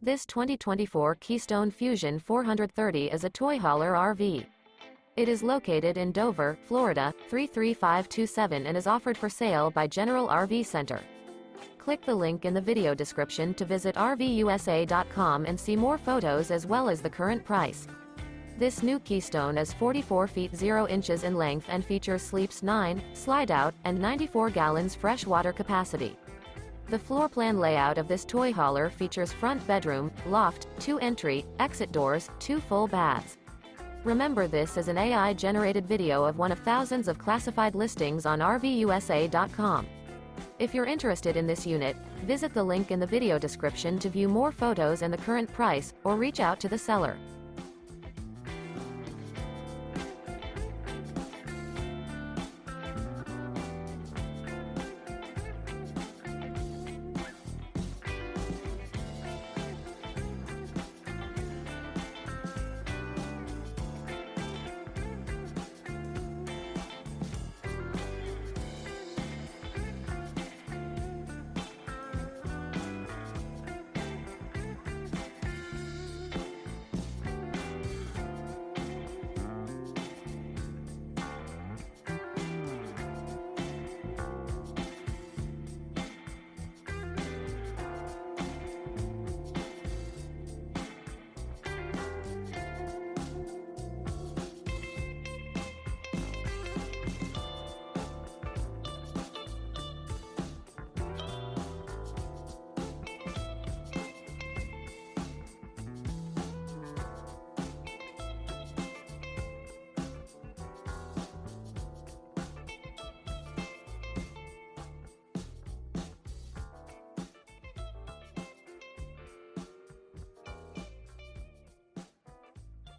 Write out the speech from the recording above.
This 2024 Keystone Fuzion 430 is a toy hauler RV. It is located in Dover, Florida, 33527 and is offered for sale by General RV Center. Click the link in the video description to visit RVUSA.com and see more photos as well as the current price. This new Keystone is 44 feet 0 inches in length and features sleeps 9, Slideout, and 94 gallons fresh water capacity. The floor plan layout of this toy hauler features front bedroom, loft, 2 entry, exit doors, 2 full baths. Remember, this is an AI-generated video of one of thousands of classified listings on RVUSA.com. If you're interested in this unit, visit the link in the video description to view more photos and the current price, or reach out to the seller.